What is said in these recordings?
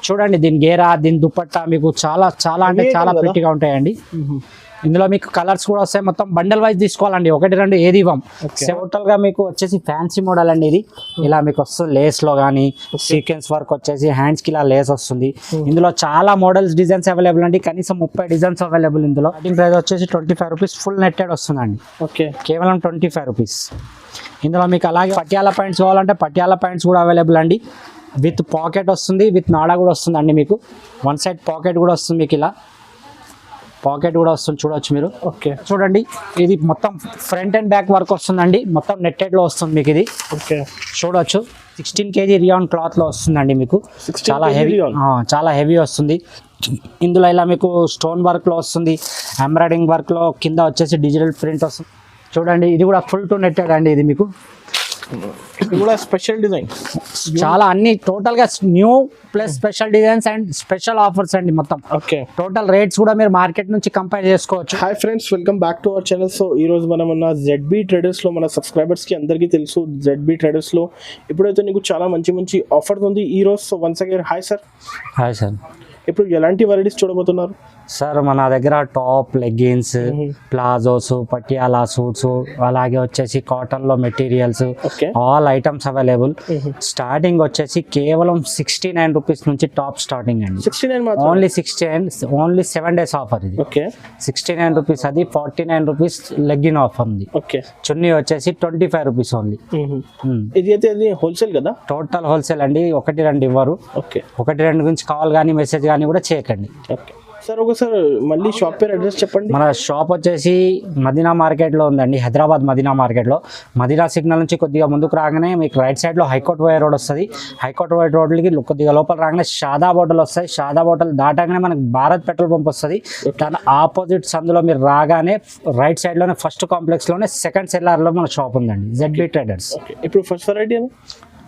చూడండి దీని గేరా దీని దుపట్టా మీకు చాలా చాలా అంటే చాలా ప్రిటీగా ఉంటాయండి. ఇందులో మీకు కలర్స్ కూడా వస్తాయి. మొత్తం బండల్ వైజ్ తీసుకోవాలండి, ఒకటి రెండు ఏది ఇవ్వం. టోటల్ గా మీకు వచ్చేసి ఫ్యాన్సీ మోడల్ అండి ఇది. ఇలా మీకు వస్తుంది లేస్ లో కానీ సీక్వెన్స్ వర్క్ వచ్చేసి హ్యాండ్స్ కి ఇలా లేస్ వస్తుంది. ఇందులో చాలా మోడల్స్ డిజైన్స్ అవైలబుల్ అండి, కనీసం 30 డిజైన్స్ అవైలబుల్. ఇందులో స్టార్టింగ్ ప్రైస్ వచ్చేసి 25 రూపీస్ ఫుల్ నెట్టెడ్ వస్తుందండి. కేవలం 25 రూపీస్. ఇందులో మీకు అలాగే పటియాలా ప్యాంట్స్ కావాలంటే పటియాలా ప్యాంట్స్ కూడా అవైలబుల్ అండి. విత్ పాకెట్ వస్తుంది, విత్ నాడా కూడా వస్తుంది అండి. మీకు వన్ సైడ్ పాకెట్ కూడా వస్తుంది, మీకు ఇలా పాకెట్ కూడా వస్తుంది, చూడొచ్చు మీరు. చూడండి ఇది మొత్తం ఫ్రంట్ అండ్ బ్యాక్ వర్క్ వస్తుందండి, మొత్తం నెట్టెడ్ లో వస్తుంది మీకు ఇది. చూడొచ్చు 16 kg రియాన్ క్లాత్ లో వస్తుందండి మీకు. చాలా హెవీ వస్తుంది. ఇందులో ఇలా మీకు స్టోన్ వర్క్ లో వస్తుంది, ఎంబ్రాయిడింగ్ వర్క్ లో కింద వచ్చేసి డిజిటల్ ప్రింట్ వస్తుంది. చూడండి ఇది కూడా ఫుల్ టు నెట్టెడ్ అండి. ఇది మీకు స్పెషల్ డిజైన్ చాలా అన్ని టోటల్ గా new plus special designs and special offers అండి మొత్తం. టోటల్ రేట్స్ కూడా మీరు మార్కెట్ నుంచి కంపేర్ చేసుకోవచ్చు. Hi friends, welcome back to our channel. So ఈ రోజు మనం ఉన్న ZB ట్రేడర్స్ లో మన సబ్స్క్రైబర్స్ కి అందరికీ తెలుసు, ZB ట్రేడర్స్ లో ఇప్పుడైతే నీకు చాలా మంచి ఆఫర్స్ ఉంది ఈ రోజు. So once again hi sir. Hi sir. ఇప్పుడు ఎలాంటి వెరైటీస్ చూడబోతున్నారు సార్? మన దగ్గర top, leggings, palazzos, Patiala suits, అలాగే వచ్చేసి కాటన్ లో materials, all items available. Starting వచ్చేసి కేవలం 69 రూపీస్ నుంచి టాప్ స్టార్టింగ్ అండి. ఓన్లీ 69, ఓన్లీ 7 days ఆఫర్ ఇది. 69 రూపీస్ అది. 49 రూపీస్ లెగ్గిన్ ఆఫర్ ఉంది. చున్నీ వచ్చేసి 25 రూపీస్ ఓన్లీ. ఇది అయితే హోల్సేల్ కదా? టోటల్ హోల్సేల్ అండి, 1-2 ఇవ్వరు. 1-2 గురించి కాల్ కానీ మెసేజ్ కానీ కూడా చేయకండి. సార్ ఒకసారి మళ్ళీ షాప్ పేరు అడ్రస్ చెప్పండి. మన షాప్ వచ్చేసి మదీనా మార్కెట్లో ఉందండి, హైదరాబాద్ మదీనా మార్కెట్లో. మదీనా సిగ్నల్ నుంచి కొద్దిగా ముందుకు రాగానే మీకు రైట్ సైడ్లో హైకోర్ట్ వై రోడ్ వస్తుంది. హైకోర్ట్ వై రోడ్లకి కొద్దిగా లోపల రాగానే షాదాబ్ హోటల్ వస్తాయి. షాదాబ్ హోటల్ దాటగానే మనకి భారత్ పెట్రోల్ పంప్ వస్తుంది. దాని ఆపోజిట్ సందులో మీరు రాగానే రైట్ సైడ్లోనే ఫస్ట్ కాంప్లెక్స్లోనే సెకండ్ సెల్లార్లో మన షాప్ ఉందండి, ZB ట్రేడర్స్. ఇప్పుడు ఫస్ట్ వెరైటీ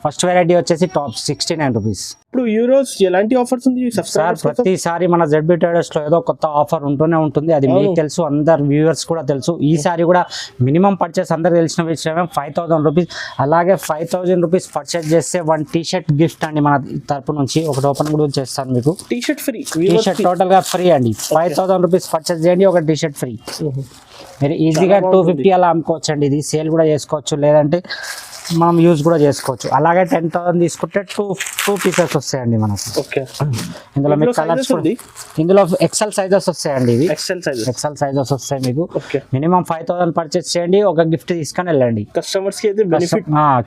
ఫస్ట్ వెరైటీ వచ్చేసి టాప్ 69 రూపీస్. ఇప్పుడు ఈ రోజు ఎలాంటి ఆఫర్స్ ఉంది సార్? ప్రతిసారి మన ZB ట్రేడర్స్ లో ఏదో కొత్త ఆఫర్ ఉంటూనే ఉంటుంది, అది మీకు తెలుసు, అందరు వ్యూవర్స్ కూడా తెలుసు. ఈసారి కూడా మినిమం పర్చేస్ అందరు తెలిసిన విషయమే 5000 రూపీస్. అలాగే 5000 రూపీస్ పర్చేస్ చేస్తే 1 టీ-షర్ట్ గిఫ్ట్ అండి మన తరపు నుంచి. ఒకటి ఓపెన్ కూడా చేస్తాను మీకు. టీ-షర్ట్ ఫ్రీ, టీ-షర్ట్ టోటల్ గా ఫ్రీ అండి. 5000 రూపీస్ పర్చేస్ చేయండి, ఒక టీ-షర్ట్ ఫ్రీ. మీరు ఈజీగా 250 అలా అమ్ముకోవచ్చు అండి. ఇది సేల్ కూడా చేసుకోవచ్చు, లేదంటే మనం యూజ్ కూడా చేసుకోవచ్చు. అలాగే 10,000 తీసుకుంటే 2 పీసెస్ వస్తాయండి మనకు. ఇందులో మీకు కలర్స్, ఇందులో ఎక్సెల్ సైజెస్ వస్తాయండి. ఇవి ఎక్సెల్ సైజెస్ వస్తాయి మీకు. మినిమం 5000 పర్చేస్ చేయండి, ఒక గిఫ్ట్ తీసుకొని వెళ్ళండి. కస్టమర్స్ కి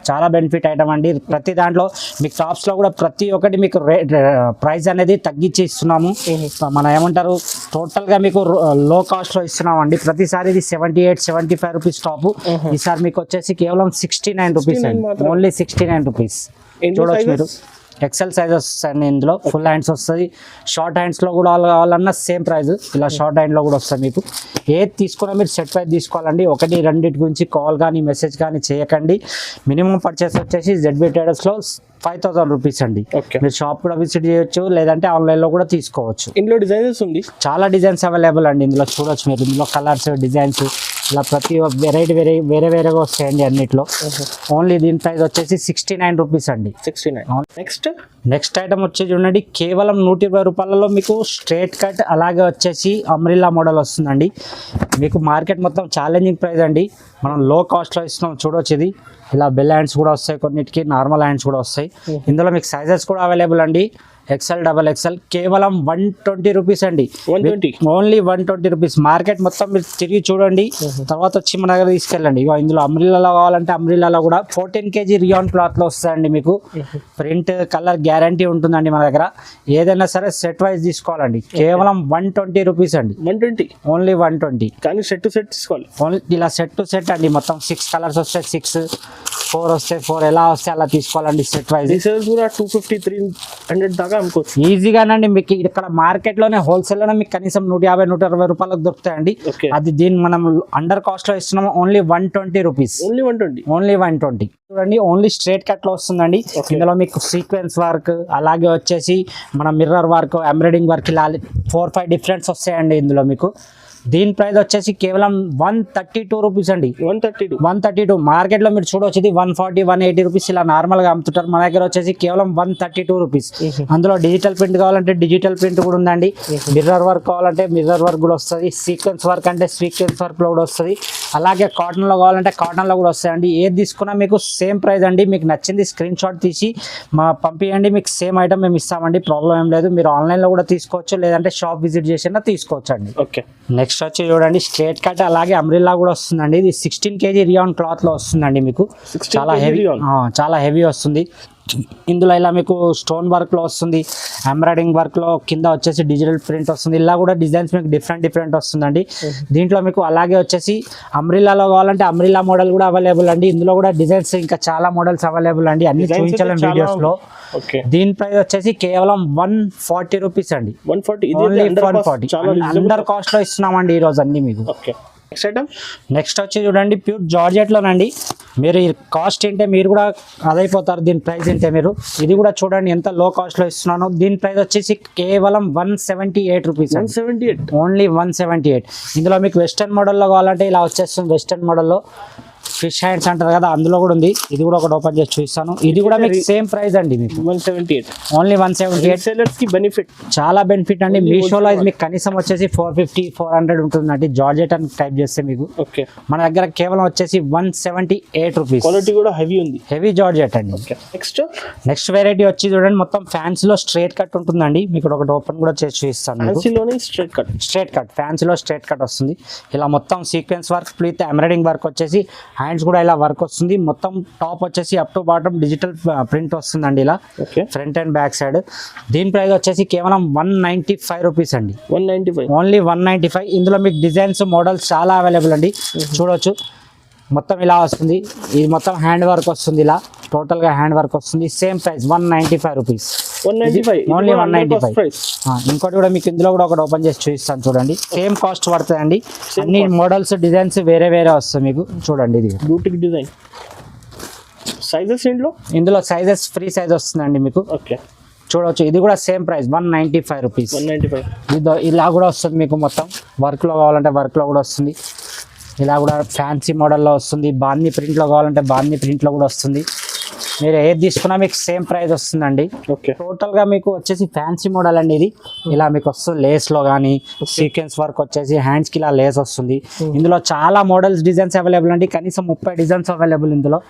చాలా బెనిఫిట్ ఐటమ్ అండి. ప్రతి దాంట్లో మీకు టాప్స్ లో కూడా ప్రతి ఒక్కటి మీకు ప్రైస్ అనేది తగ్గించి ఇస్తున్నాము. మన ఏమంటారు, టోటల్ గా మీకు లో కాస్ట్ లో ఇస్తున్నాం అండి. ప్రతిసారి ఇది 78-75 రూపీస్ టాప్. ఈసారి మీకు వచ్చేసి కేవలం 69 రూపీస్, ఓన్లీ 69 రూపీస్. చూడొచ్చు మీరు. ఎక్సెల్ సైజెస్ అండి. ఇందులో ఫుల్ హ్యాండ్స్ వస్తుంది, షార్ట్ హ్యాండ్స్లో కూడా కావాలన్నా సేమ్ ప్రైస్. ఇలా షార్ట్ హ్యాండ్లో కూడా వస్తుంది మీకు. ఏది తీసుకున్నా మీరు సెట్ ప్రైస్ తీసుకోవాలండి. 1-2 గురించి కాల్ కానీ మెసేజ్ కానీ చేయకండి. మినిమం పర్చేస్ వచ్చేసి ZB ట్రేడర్స్లో 5000 రూపీస్ అండి. మీరు షాప్ కూడా విజిట్ చేయొచ్చు, లేదంటే ఆన్లైన్లో కూడా తీసుకోవచ్చు. ఇందులో డిజైన్స్ ఉంది, చాలా డిజైన్స్ అవైలబుల్ అండి. ఇందులో చూడొచ్చు మీరు. ఇందులో కలర్స్, డిజైన్స్ ఇలా ప్రతి వెరైటీ వేరేగా వస్తాయండి అన్నిట్లో. ఓన్లీ దీని ప్రైస్ వచ్చేసి 69 రూపీస్ అండి. 69. నెక్స్ట్ ఐటమ్ వచ్చి చూడండి, కేవలం 120 రూపాయలలో మీకు స్ట్రేట్ కట్, అలాగే వచ్చేసి అమ్రిల్లా మోడల్ వస్తుందండి. మీకు మార్కెట్ మొత్తం ఛాలెంజింగ్ ప్రైస్ అండి, మనం లో కాస్ట్లో ఇస్తున్నాం. చూడొచ్చు ఇది. ఇలా బెల్ హ్యాండ్స్ కూడా వస్తాయి, కొన్నిటికి నార్మల్ హ్యాండ్స్ కూడా వస్తాయి. ఇందులో మీకు సైజెస్ కూడా అవైలబుల్ అండి, XL, XXL. కేవలం 120 రూపీస్ అండి. Only 120 rupees. మార్కెట్ మొత్తం మీరు తిరిగి చూడండి, తర్వాత వచ్చి మన దగ్గర తీసుకెళ్ళండి. ఇందులో అమ్రిల్లాలో కావాలంటే అమ్రిల్లాలో కూడా 14 kg రియాన్ క్లాత్ లో వస్తుందండి మీకు. ప్రింట్, కలర్ గ్యారంటీ ఉంటుందండి మన దగ్గర. ఏదైనా సరే సెట్ వైజ్ తీసుకోవాలండి. కేవలం 120 రూపీస్ అండి. 120, ఓన్లీ 120. కానీ సెట్ టు సెట్ తీసుకోవాలి. ఓన్లీ ఇలా సెట్ టు సెట్ అండి. మొత్తం 6 కలర్స్ వస్తాయి, 6, 4 వస్తాయి, 4 ఎలా వస్తాయి అలా తీసుకోవాలండి సెట్ వైజ్. 250-300 దాకా ఈజీగానండి. మీకు ఇక్కడ మార్కెట్ లోనే హోల్సేల్ లోనే మీకు కనీసం 150-120 రూపాయలకు దొరుకుతాయండి. అది దీన్ని మనం అండర్ కాస్ట్ లో ఇస్తున్నాము. Only 120 rupees. ఓన్లీ 120. చూడండి, ఓన్లీ స్ట్రేట్ కట్ లో వస్తుందండి. ఇందులో మీకు సీక్వెన్స్ వర్క్, అలాగే వచ్చేసి మన మిర్రర్ వర్క్, ఎంబ్రాయిడింగ్ వర్క్, ఇలా 4-5 డిఫరెంట్స్ వస్తాయండి ఇందులో మీకు. దీని ప్రైస్ వచ్చేసి కేవలం 132 రూపీస్ అండి. 132. 132 మార్కెట్లో మీరు చూడవచ్చు, ఇది 140 180 రూపీస్ ఇలా నార్మల్గా అమ్ముతుంటారు. మన దగ్గర వచ్చేసి కేవలం 132 రూపీస్. అందులో డిజిటల్ ప్రింట్ కావాలంటే డిజిటల్ ప్రింట్ కూడా ఉందండి, మిర్రర్ వర్క్ కావాలంటే మిర్రర్ వర్క్ కూడా వస్తుంది, సీక్వెన్స్ వర్క్ అంటే సీక్వెన్స్ వర్క్లో కూడా వస్తుంది, అలాగే కాటన్లో కావాలంటే కాటన్లో కూడా వస్తాయండి. ఏది తీసుకున్నా మీకు సేమ్ ప్రైస్ అండి. మీకు నచ్చింది స్క్రీన్ షాట్ తీసి పంపించండి, మీకు సేమ్ ఐటమ్ మేము ఇస్తామండి, ప్రాబ్లం ఏం లేదు. మీరు ఆన్లైన్లో కూడా తీసుకోవచ్చు, లేదంటే షాప్ విజిట్ చేసినా తీసుకోవచ్చు అండి. ఓకే, నెక్స్ట్ వచ్చి చూడండి స్ట్రేట్ కట్ అలాగే అంబ్రిల్లా కూడా వస్తుందండి. ఇది 16 kg రియాన్ క్లాత్ లో వస్తుందండి. మీకు చాలా హెవీ వస్తుంది. ఇందులో ఇలా మీకు స్టోన్ వర్క్ లో వస్తుంది, ఎంబ్రాయిడింగ్ వర్క్ లో కింద వచ్చేసి డిజిటల్ ప్రింట్ వస్తుంది. ఇలా కూడా డిజైన్స్ మీకు డిఫరెంట్ వస్తుందండి. దీంట్లో మీకు అలాగే వచ్చేసి అంబ్రిల్లాలో కావాలంటే అంబ్రిల్లా మోడల్ కూడా అవైలబుల్ అండి. ఇందులో కూడా డిజైన్స్ ఇంకా చాలా మోడల్స్ అవైలబుల్ అండి, అన్ని చూపించలేం వీడియోస్ లో. దీని ప్రైస్ వచ్చేసి కేవలం 140 రూపీస్ అండి. 140 అండర్ కాస్ట్ లో ఇస్తున్నామండి ఈ రోజు అన్ని మీకు. నెక్స్ట్ వచ్చి చూడండి ప్యూర్ జార్జెట్ లోనండి. మీరు ఈ కాస్ట్ ఏంటే మీరు కూడా అదైపోతారు దీని ప్రైస్ ఏంటే మీరు. ఇది కూడా చూడండి ఎంత లో కాస్ట్ లో ఇస్తున్నాను. దీని ప్రైస్ వచ్చేసి కేవలం 178 రూపీస్. 178 ఓన్లీ 178. ఇందులో మీకు వెస్టర్న్ మోడల్లో కావాలంటే ఇలా వచ్చేస్తుంది. వెస్టర్న్ మోడల్లో ఫిష్ హ్యాండ్స్ అంటారు కదా, అందులో కూడా ఉంది. ఇది కూడా ఒకటి ఓపెన్ చేసి చూపిస్తాను. ఇది కూడా మీకు సేమ్ ప్రైస్ అండి, మీకు 178. ఓన్లీ 178. సెల్లర్స్ కి బెనిఫిట్, చాలా బెనిఫిట్ అండి. మీషోలో ఇది మీకు కనీసం వచ్చేసి 450 400 ఉంటుందండి జార్జెట్ అని టైప్ చేస్తే మీకు. ఓకే, మన దగ్గర కేవలం వచ్చేసి 178 రూపీస్. క్వాలిటీ కూడా హెవీ ఉంది, హెవీ జార్జెట్ అండి. నెక్స్ట్ వెరైటీ వచ్చి చూడండి మొత్తం ఫ్యాన్సీలో స్ట్రేట్ కట్ ఉంటుందండి. మీకు ఒకటి ఓపెన్ కూడా చేసి చూపిస్తాను. స్ట్రేట్ కట్ ఫ్యాన్సీలో స్ట్రేట్ కట్ వస్తుంది. ఇలా మొత్తం sequence work with embroidering work వచ్చేసి హ్యాండ్స్ కూడా ఇలా వర్క్ వస్తుంది. మొత్తం టాప్ వచ్చేసి up to bottom digital print వస్తుందండి ఇలా ఫ్రంట్ అండ్ బ్యాక్ సైడ్. దీని ప్రైస్ వచ్చేసి కేవలం 195 రూపీస్ అండి. 195, ఓన్లీ 195. ఇందులో మీకు డిజైన్స్ మోడల్స్ చాలా అవైలబుల్ అండి, చూడవచ్చు. మొత్తం ఇలా వస్తుంది. ఇది మొత్తం హ్యాండ్ వర్క్ వస్తుంది, ఇలా టోటల్ గా హ్యాండ్ వర్క్ వస్తుంది. Same price 195 rupees. ఓన్లీ 195. ఇంకోటి కూడా మీకు ఇందులో కూడా ఒకటి ఓపెన్ చేసి చూపిస్తాను చూడండి. సేమ్ కాస్ట్ పడుతుంది అండి. అన్ని మోడల్స్ డిజైన్స్ వేరే వస్తాయి మీకు. చూడండి ఇది బ్యూటిక్ డిజైన్. సైజెస్ ఇందులో సైజెస్ ఫ్రీ సైజ్ వస్తుందండి మీకు. ఓకే, చూడవచ్చు. ఇది కూడా సేమ్ ప్రైస్ 195 రూపీస్. 195. ఇలా కూడా వస్తుంది మీకు. మొత్తం వర్క్ లో కావాలంటే వర్క్ లో కూడా వస్తుంది. ఇలా కూడా ఫ్యాన్సీ మోడల్లో వస్తుంది. బాందీ ప్రింట్లో కావాలంటే బాందీ ప్రింట్లో కూడా వస్తుంది. మీరు ఏది తీసుకున్నా మీకు సేమ్ ప్రైస్ వస్తుందండి. టోటల్ గా మీకు వచ్చేసి ఫ్యాన్సీ మోడల్ అండి ఇది. ఇలా మీకు వస్తుంది లేస్ లో కానీ సీక్వెన్స్ వర్క్ వచ్చేసి హ్యాండ్స్ కి ఇలా లేస్ వస్తుంది. ఇందులో చాలా మోడల్స్ డిజైన్స్ అవైలబుల్ అండి, కనీసం 30 డిజైన్స్ అవైలబుల్ ఇందులో.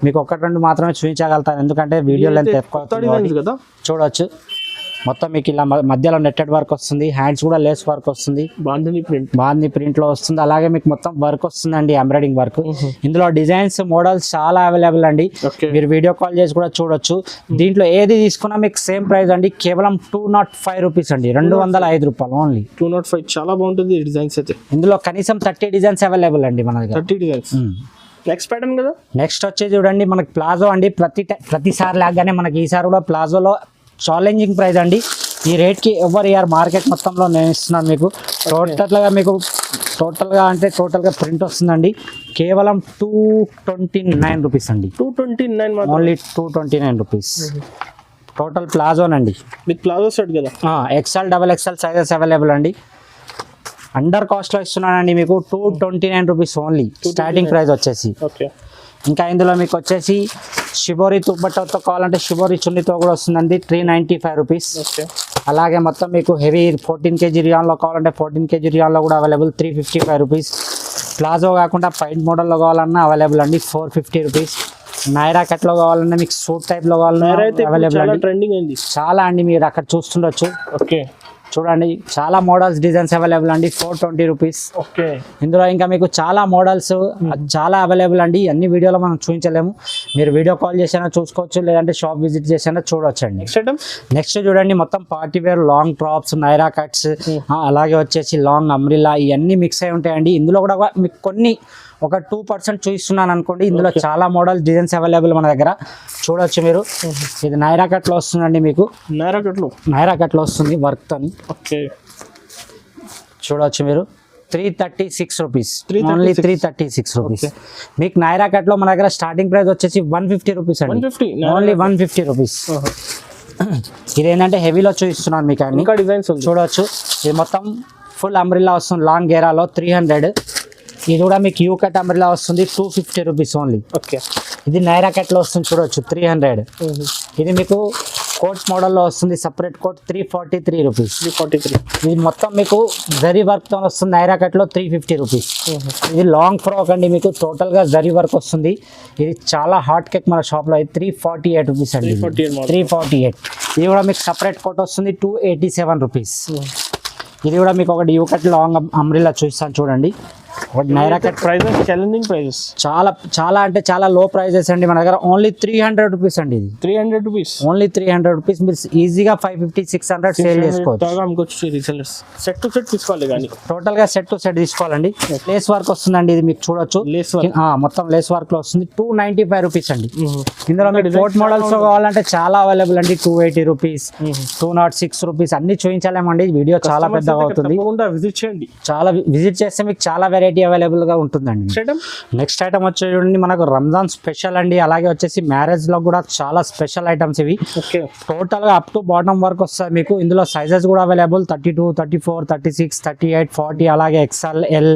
మీకు ఒకటి రెండు మాత్రమే చూపించగలుగుతాను ఎందుకంటే వీడియో లెంత్ ఎక్కువ. చూడవచ్చు మొత్తం మీకు ఇలా మధ్యలో నెట్టెడ్ వర్క్ వస్తుంది. హ్యాండ్స్ కూడా లేస్ వర్క్ వస్తుంది, బాందీ ప్రింట్ లో వస్తుంది. అలాగే మీకు మొత్తం వర్క్ వస్తుందండి, ఎంబ్రాయిడింగ్ వర్క్. ఇందులో డిజైన్స్ మోడల్స్ చాలా అవైలబుల్ అండి. మీరు వీడియో కాల్ చేసి కూడా చూడొచ్చు. దీంట్లో ఏది తీసుకున్నా మీకు సేమ్ ప్రైస్ అండి, కేవలం 205 రూపీస్ అండి. 205 రూపాయలు ఓన్లీ. 205 చాలా బాగుంటుంది డిజైన్స్ అయితే. ఇందులో కనీసం 30 డిజైన్స్ అవైలబుల్ అండి మన దగ్గర. 30 డిజైన్స్. నెక్స్ట్ ప్యాటర్న్ కదా. నెక్స్ట్ వచ్చి చూడండి మనకి ప్లాజో అండి. ప్రతిసారి లాగానే మనకి ఈసారి కూడా ప్లాజోలో ఛాలెంజింగ్ ప్రైస్ అండి. ఈ రేట్కి ఎవరు ఇయర్ మార్కెట్ మొత్తంలో నేను ఇస్తున్నాను మీకు. టోటల్గా ప్రింట్ వస్తుందండి. కేవలం 229 రూపీస్ అండి. 229 ఓన్లీ 229 రూపీస్. టోటల్ ప్లాజోనండి. విత్ ప్లాజో సెట్ కదా. XL XXL సైజెస్ అవైలబుల్ అండి. అండర్ కాస్ట్లో ఇస్తున్నానండి మీకు. 229 రూపీస్ ఓన్లీ స్టార్టింగ్ ప్రైస్ వచ్చేసి. ఓకే, ఇంకా ఇందులో మీకు వచ్చేసి షిబోరి దుపట్టాతో కావాలంటే షిబోరి చున్నీతో కూడా వస్తుందండి. 395 రూపీస్. అలాగే మొత్తం మీకు హెవీ 14 kg రియాన్లో కావాలంటే 14 kg రియాన్లో కూడా అవైలబుల్ 355 రూపీస్. ప్లాజో కాకుండా పైంట్ మోడల్లో కావాలన్నా అవైలబుల్ అండి 450 రూపీస్. నైరా కట్లో కావాలన్నా మీకు సూట్ టైప్లో కావాలన్నా అవైలబుల్ అండి. చాలా అండి, మీరు అక్కడ చూస్తుండొచ్చు. ఓకే, చూడండి చాలా మోడల్స్ డిజైన్స్ అవైలబుల్ అండి. 420 రూపీస్. ఓకే, ఇందులో ఇంకా మీకు చాలా మోడల్స్ చాలా అవైలబుల్ అండి. అన్ని వీడియోలో మనం చూపించలేము. మీరు వీడియో కాల్ చేసినా చూసుకోవచ్చు, లేదంటే షాప్ విజిట్ చేసినా చూడొచ్చు అండి. నెక్స్ట్ చూడండి మొత్తం party wear long tops, Naira cuts, అలాగే వచ్చేసి లాంగ్ అంబ్రిల్లా ఇవన్నీ మిక్స్ అయి ఉంటాయండి. ఇందులో కూడా మీకు కొన్ని ఒక 2% చూపిస్తున్నాను అనుకోండి. ఇందులో చాలా మోడల్ డిజైన్స్ అవైలబుల్ మన దగ్గర చూడొచ్చు మీరు. ఇది నైరా కట్లో వస్తుందండి మీకు. నైరా కట్లో వస్తుంది వర్క్ తోని. ఓకే, చూడవచ్చు మీరు. 336 రూపీస్. Only 336 rupees. మీకు నైరా కట్లో మన దగ్గర స్టార్టింగ్ ప్రైస్ వచ్చేసి 150 రూపీస్ అండి. Only 150 rupees. ఇదేంటంటే హెవీలో చూపిస్తున్నాను మీకు అన్ని. డిజైన్స్ చూడవచ్చు. ఇది మొత్తం ఫుల్ అంబ్రిల్లా వస్తుంది లాంగ్ గేరాలో 300. ఇది కూడా మీకు యూ కట్ అంబ్రిల్లా వస్తుంది 250 రూపీస్ ఓన్లీ. ఓకే, ఇది నైరా కట్లో వస్తుంది చూడొచ్చు 300. ఇది మీకు కోట్ మోడల్లో వస్తుంది సపరేట్ కోట్ 343 రూపీస్. 343. ఇది మొత్తం మీకు జరీ వర్క్తో వస్తుంది నైరా కట్లో 350 రూపీస్. ఇది లాంగ్ ఫ్రాక్ అండి, మీకు టోటల్గా జరీ వర్క్ వస్తుంది. ఇది చాలా హాట్ కేక్ మన షాప్లో 348 రూపీస్ అండి. 348. ఇది కూడా మీకు సపరేట్ కోట్ వస్తుంది 287 రూపీస్. ఇది కూడా మీకు ఒకటి యూ కట్ లాంగ్ అంబ్రిల్లా చూస్తాను చూడండి. ఒకటి Naira cut prices challenging prices, చాలా చాలా అంటే చాలా లో ప్రైజెస్ అండి మన దగ్గర. ఓన్లీ 300 రూపీస్ అండి. ఇది 300 రూపీస్, ఓన్లీ 300 రూపీస్. మీరు ఈజీగా 550-600 సేల్ చేసుకోవచ్చు. రీసెల్లర్స్ సెట్ టు సెట్ తీసుకోవాలి కానీ టోటల్గా సెట్ టు సెట్ తీసుకోవాలండి. లేస్ వర్క్ వస్తుందండి, ఇది మీకు చూడొచ్చు. మొత్తం లేస్ వర్క్ లో వస్తుంది 295 రూపీస్ అండి. ఇందులో మీకు కోట్ మోడల్స్ కావాలంటే చాలా అవైలబుల్ అండి. 280 రూపీస్, 206 రూపీస్ అన్ని చూపించలేమండి, వీడియో చాలా పెద్దగా అవుతుంది. విజిట్ చేయండి, చాలా విజిట్ చేస్తే మీకు చాలా వెరైటీ అవైలబుల్ గా ఉంటుందండి. నెక్స్ట్ ఐటమ్ వచ్చి చూడండి మనకు రంజాన్ స్పెషల్ అండి. అలాగే వచ్చేసి మ్యారేజ్ లో కూడా చాలా స్పెషల్ ఐటమ్స్ ఇవి. టోటల్ గా అప్ టు బాటమ్ వరకు వస్తాయి మీకు. ఇందులో సైజెస్ కూడా అవైలబుల్ 32, 34, 36, 38, 40 అలాగే XL, L.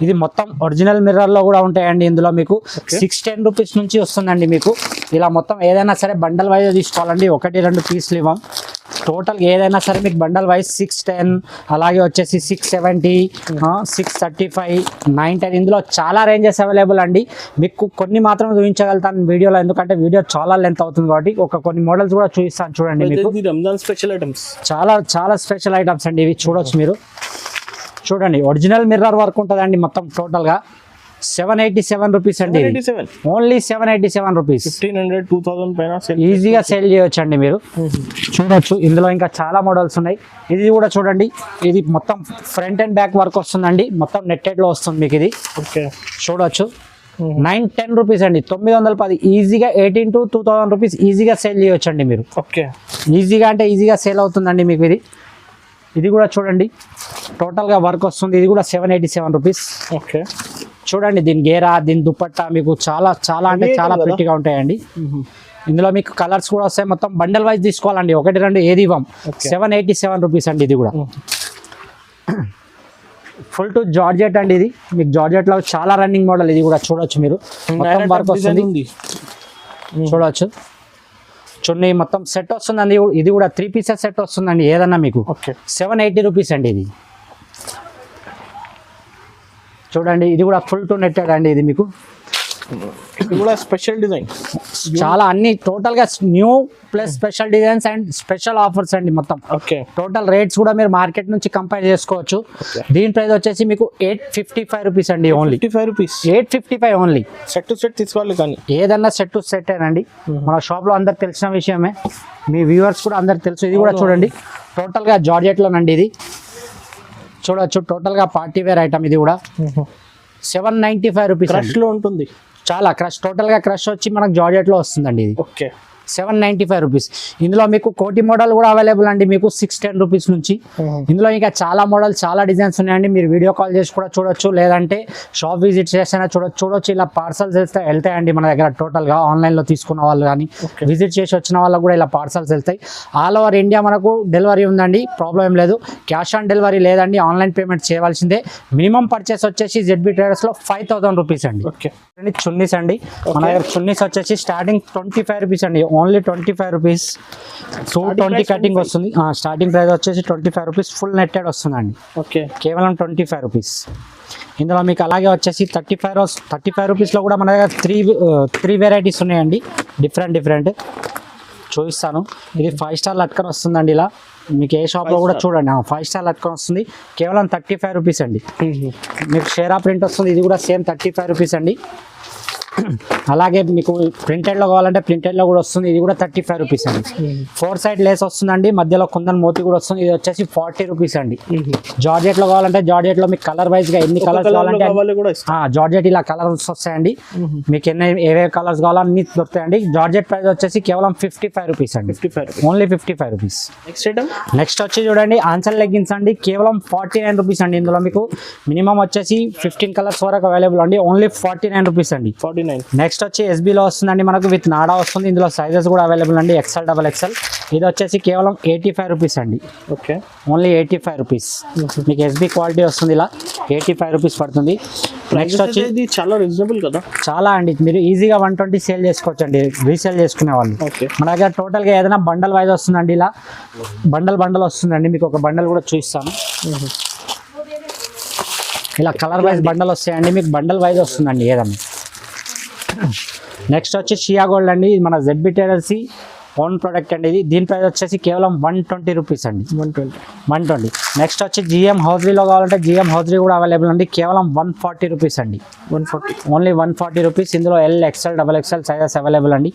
ఇది మొత్తం ఒరిజినల్ మిర్రర్ లో కూడా ఉంటాయండి. ఇందులో మీకు 610 రూపీస్ నుంచి వస్తుందండి మీకు. ఇలా మొత్తం ఏదైనా సరే బండల్ వైజ్ తీసుకోవాలండి, 1-2 పీసులు ఇవ్వం. టోటల్ ఏదైనా సరే మీకు బండల్ వైజ్ 610 అలాగే వచ్చేసి 670, 635, 910 ఇందులో చాలా రేంజెస్ అవైలబుల్ అండి. మీకు కొన్ని మాత్రం చూపించగలుగుతాను వీడియోలో, ఎందుకంటే వీడియో చాలా లెంత్ అవుతుంది కాబట్టి కొన్ని మోడల్స్ కూడా చూపిస్తాను చూడండి. మీకు రంజాన్ స్పెషల్ ఐటమ్స్ చాలా చాలా స్పెషల్ ఐటమ్స్ అండి ఇవి. చూడొచ్చు మీరు, చూడండి ఒరిజినల్ మిర్రర్ వర్క్ ఉంటుందండి మొత్తం. టోటల్గా 787 రూపీస్ అండి. Only 787 rupees. 1500, 2000 పైన ఈజీగా సేల్ చేయొచ్చు అండి మీరు. చూడొచ్చు ఇందులో ఇంకా చాలా మోడల్స్ ఉన్నాయి. ఇది కూడా చూడండి, ఇది మొత్తం ఫ్రంట్ అండ్ బ్యాక్ వర్క్ వస్తుందండి. మొత్తం నెట్టెడ్ లో వస్తుంది మీకు ఇది. చూడొచ్చు 910 రూపీస్ అండి. 910 ఈజీగా 18 to 2000 రూపీస్ ఈజీగా సేల్ చేయొచ్చు అండి మీరు. ఈజీగా అంటే ఈజీగా సేల్ అవుతుందండి మీకు ఇది. ఇది కూడా చూడండి టోటల్గా వర్క్ వస్తుంది. ఇది కూడా 787 రూపీస్. చూడండి దీని గేరా, దీని దుపట్టా మీకు చాలా చాలా అంటే చాలా ప్రిటీగా ఉంటాయండి. ఇందులో మీకు కలర్స్ కూడా వస్తాయి. మొత్తం బండల్ వైజ్ తీసుకోవాలండి, 1-2 ఏది ఇవ్వం. 787 రూపీస్ అండి. ఇది కూడా ఫుల్ టు జార్జెట్ అండి. ఇది మీకు జార్జెట్ లో చాలా రన్నింగ్ మోడల్. ఇది కూడా చూడొచ్చు మీరు, మొత్తం వర్క్ వస్తుంది. చూడొచ్చు చున్నీ మొత్తం సెట్ వస్తుందండి. ఇది కూడా 3 పీసెస్ సెట్ వస్తుందండి ఏదన్నా మీకు. 780 రూపీస్ అండి ఇది. చూడండి ఇది కూడా ఫుల్ టు నెట్టెడ్ అండి. ఇది మీకు ఇది కూడా స్పెషల్ డిజైన్, చాలా అన్ని టోటల్ గా new plus special designs and special offers అండి మొత్తం. టోటల్ రేట్స్ కూడా మీరు మార్కెట్ నుంచి కంపేర్ చేసుకోవచ్చు. దీని ప్రైస్ వచ్చేసి మీకు 855 రూపీస్ అండి. Only 855 only. Set to set తీసుకోవాలి కానీ ఏదన్నా సెట్ టు సెట్ అండి. మన షాప్ లో అందరికి తెలిసిన విషయమే, మీ వ్యూవర్స్ కూడా అందరికి తెలుసు. ఇది కూడా చూడండి టోటల్ గా జార్జెట్ లోనండి. ఇది చూడొచ్చు టోటల్ గా పార్టీ వేర్ ఐటమ్. ఇది కూడా 795 రూపీస్ క్రష్ లో ఉంటుంది. చాలా క్రష్, టోటల్ గా క్రష్ వచ్చి మనకు జార్జెట్ లో వస్తుందండి ఇది. 795 రూపీస్. ఇందులో మీకు కోటి మోడల్ కూడా అవైలబుల్ అండి మీకు 610 రూపీస్ నుంచి. ఇందులో ఇంకా చాలా మోడల్ చాలా డిజైన్స్ ఉన్నాయండి. మీరు వీడియో కాల్ చేసి కూడా చూడొచ్చు, లేదంటే షాప్ విజిట్ చేసినా చూడొచ్చు. ఇలా పార్సల్స్ వెళ్తాయండి మన దగ్గర. టోటల్గా ఆన్లైన్లో తీసుకున్న వాళ్ళు కానీ విజిట్ చేసి వచ్చిన వాళ్ళకు కూడా ఇలా పార్సల్స్ వెళ్తాయి. ఆల్ ఓవర్ ఇండియా మనకు డెలివరీ ఉందండి, ప్రాబ్లం ఏం లేదు. క్యాష్ ఆన్ డెలివరీ లేదండి, ఆన్లైన్ పేమెంట్ చేయవలసిందే. మినిమం పర్చేస్ వచ్చేసి ZB ట్రేడర్స్లో 5000 రూపీస్ అండి. చున్నీస్ అండి మన దగ్గర. చున్నీస్ వచ్చేసి స్టార్టింగ్ 25 రూపీస్ అండి. Only 25 rupees. 220 కటింగ్ వస్తుంది. స్టార్టింగ్ ప్రైస్ వచ్చేసి 25 రూపీస్. ఫుల్ నెట్టెడ్ వస్తుందండి. కేవలం 25 రూపీస్. ఇందులో మీకు అలాగే వచ్చేసి 35 రూపీస్లో కూడా మన దగ్గర త్రీ వెరైటీస్ ఉన్నాయండి. డిఫరెంట్ చూపిస్తాను. ఇది 5 స్టార్ లట్కన్ వస్తుందండి. ఇలా మీకు ఏ షాప్లో కూడా చూడండి 5 స్టార్ లట్కన్ వస్తుంది. కేవలం 35 రూపీస్ అండి. మీకు షేరా ప్రింట్ వస్తుంది. ఇది కూడా సేమ్ 35 రూపీస్ అండి. అలాగే మీకు ప్రింటెడ్లో కావాలంటే ప్రింటెడ్లో కూడా వస్తుంది. ఇది కూడా 35 రూపీస్ అండి. 4 సైడ్ లేస్ వస్తుందండి, మధ్యలో కుందన్ మోతి కూడా వస్తుంది. ఇది వచ్చేసి 40 రూపీస్ అండి. జార్జెట్లో కావాలంటే జార్జెట్లో మీకు కలర్ వైజ్గా ఎన్ని కలర్స్ కావాలంటే జార్జెట్ ఇలా కలర్స్ వస్తాయండి. మీకు ఏవే కలర్స్ కావాలో అన్ని దొరుకుతాయండి. జార్జెట్ ప్రైస్ వచ్చేసి కేవలం 55 రూపీస్ అండి. Only 55 rupees. నెక్స్ట్ వచ్చి చూడండి ఆన్సర్ లెగ్గిన్స్ అండి. కేవలం 49 రూపీస్ అండి. ఇందులో మీకు మినిమం వచ్చేసి 15 కలర్స్ వరకు అవైలబుల్ అండి. ఓన్లీ 49 రూపీస్ అండి. 149. నెక్స్ట్ వచ్చి ఎస్బీలో వస్తుందండి మనకు విత్ నాడా వస్తుంది. ఇందులో సైజెస్ కూడా అవైలబుల్ అండి, ఎక్సెల్ డబల్ ఎక్సెల్. ఇది వచ్చేసి కేవలం 85 రూపీస్ అండి, ఓకే ఓన్లీ 85 రూపీస్. మీకు ఎస్బీ క్వాలిటీ వస్తుంది, ఇలా 85 రూపీస్ పడుతుంది. నెక్స్ట్ వచ్చి ఇది చాలా రీజనబుల్ కదా, చాలా అండి, మీరు ఈజీగా 120 సేల్ చేసుకోవచ్చు అండి రీసేల్ చేసుకునే వాళ్ళు. ఓకే మన దగ్గర టోటల్గా ఏదైనా బండల్ వైజ్ వస్తుందండి, ఇలా బండల్ వస్తుందండి. మీకు ఒక బండల్ కూడా చూపిస్తాను. ఇలా కలర్ వైజ్ బండల్ వస్తాయండి, మీకు బండల్ వైజ్ వస్తుందండి ఏదన్నా. నెక్స్ట్ వచ్చి షియా గోల్డ్ అండి, ఇది మన ZB టైలర్స్ ఓన్ ప్రోడక్ట్ అండి. ఇది దీని ప్రైస్ వచ్చేసి కేవలం 120 రూపీస్ అండి, 120. నెక్స్ట్ వచ్చి GM హౌజరీలో కావాలంటే GM హౌజరీ కూడా అవైలబుల్ అండి, కేవలం 140 రూపీస్ అండి, 140, ఓన్లీ 140 రూపీస్. ఇందులో L, XL, XXL sizes available అండి.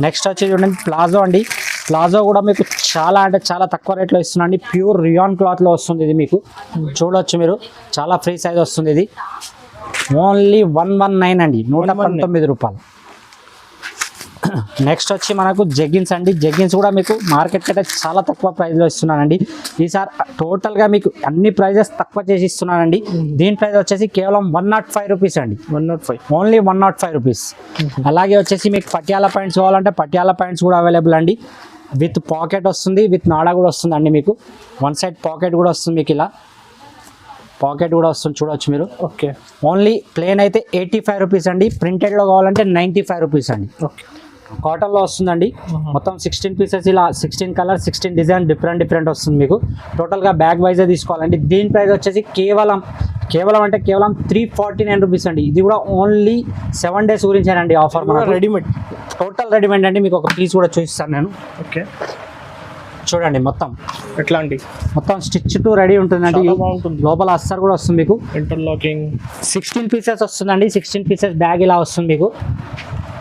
నెక్స్ట్ వచ్చి చూడండి ప్లాజో అండి, ప్లాజో కూడా మీకు చాలా అంటే చాలా తక్కువ రేట్లో ఇస్తున్నాండి. ప్యూర్ రియాన్ క్లాత్లో వస్తుంది ఇది, మీకు చూడొచ్చు మీరు, చాలా ఫ్రీ సైజ్ వస్తుంది. ఇది ఓన్లీ 119 అండి, 119 రూపాయలు. నెక్స్ట్ వచ్చి మనకు జెగ్గిన్స్ అండి, జెగ్గిన్స్ కూడా మీకు మార్కెట్ కంటే చాలా తక్కువ ప్రైస్లో ఇస్తున్నానండి. ఈసారి టోటల్గా మీకు అన్ని ప్రైజెస్ తక్కువ చేసి ఇస్తున్నానండి. దీని ప్రైస్ వచ్చేసి కేవలం 105 రూపీస్ అండి, 105, ఓన్లీ 105 రూపీస్. అలాగే వచ్చేసి మీకు పటియాలా ప్యాంట్స్ కావాలంటే పటియాలా ప్యాంట్స్ కూడా అవైలబుల్ అండి. విత్ పాకెట్ వస్తుంది, విత్ నాడా కూడా వస్తుంది అండి. మీకు వన్ సైడ్ పాకెట్ కూడా వస్తుంది, మీకు ఇలా పాకెట్ కూడా వస్తుంది, చూడవచ్చు మీరు. ఓకే ఓన్లీ ప్లేన్ అయితే 85 రూపీస్ అండి, ప్రింటెడ్లో కావాలంటే 95 రూపీస్ అండి. ఓకే కాటన్లో వస్తుందండి, మొత్తం 16 పీసెస్, ఇలా 16 కలర్ 16 డిజైన్ డిఫరెంట్ వస్తుంది మీకు. టోటల్గా బ్యాగ్ వైజే తీసుకోవాలండి. దీని ప్రైస్ వచ్చేసి కేవలం 349 రూపీస్ అండి. ఇది కూడా ఓన్లీ 7 డేస్ గురించేనండి ఆఫర్, మన రెడీమేడ్, టోటల్ రెడీమేడ్ అండి. మీకు ఒక పీస్ కూడా చూపిస్తాను నేను, ఓకే చూడండి. మొత్తం ఎట్లాంటి మొత్తం స్టిచ్ టు రెడీ ఉంటుందండి, చాలా బాగుంటుంది. లోపల అస్సర్ కూడా వస్తుంది మీకు. ఇంటర్లాకింగ్ 16 పీసెస్ వస్తుందండి, 16 పీసెస్ బ్యాగ్ ఇలా వస్తుంది మీకు,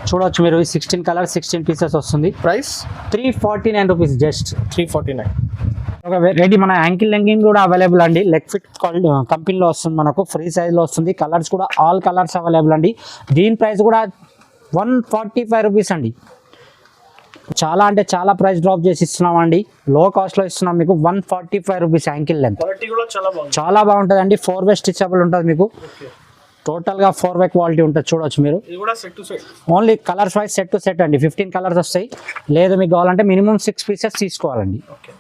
చూడవచ్చు మీరు. 16 కలర్ 16 పీసెస్ వస్తుంది, ప్రైస్ 349 రూపీస్ జస్ట్. 349. ఒక రెడీ మన యాంకిల్ లెగ్గింగ్ కూడా అవైలబుల్ అండి, లెగ్ ఫిట్ కంపెనీలో వస్తుంది మనకు, ఫ్రీ సైజ్లో వస్తుంది. కలర్స్ కూడా ఆల్ కలర్స్ అవైలబుల్ అండి. దీని ప్రైస్ కూడా 145 రూపీస్ అండి. చాలా అంటే చాలా ప్రైస్ డ్రాప్ చేసి ఇస్తున్నామండి, లో కాస్ట్లో ఇస్తున్నాం మీకు. 145 రూపీస్ యాంకిల్ లెంత్, క్వాలిటీ కూడా చాలా బాగుంటుంది అండి. 4-way స్టిచబుల్ ఉంటుంది మీకు, టోటల్గా 4-way క్వాలిటీ ఉంటుంది, చూడవచ్చు మీరు. ఇది కూడా set to set, only colours wise set to set అండి. 15 కలర్స్ వస్తాయి, లేదు మీకు కావాలంటే మినిమం 6 పీసెస్ తీసుకోవాలండి. ఓకే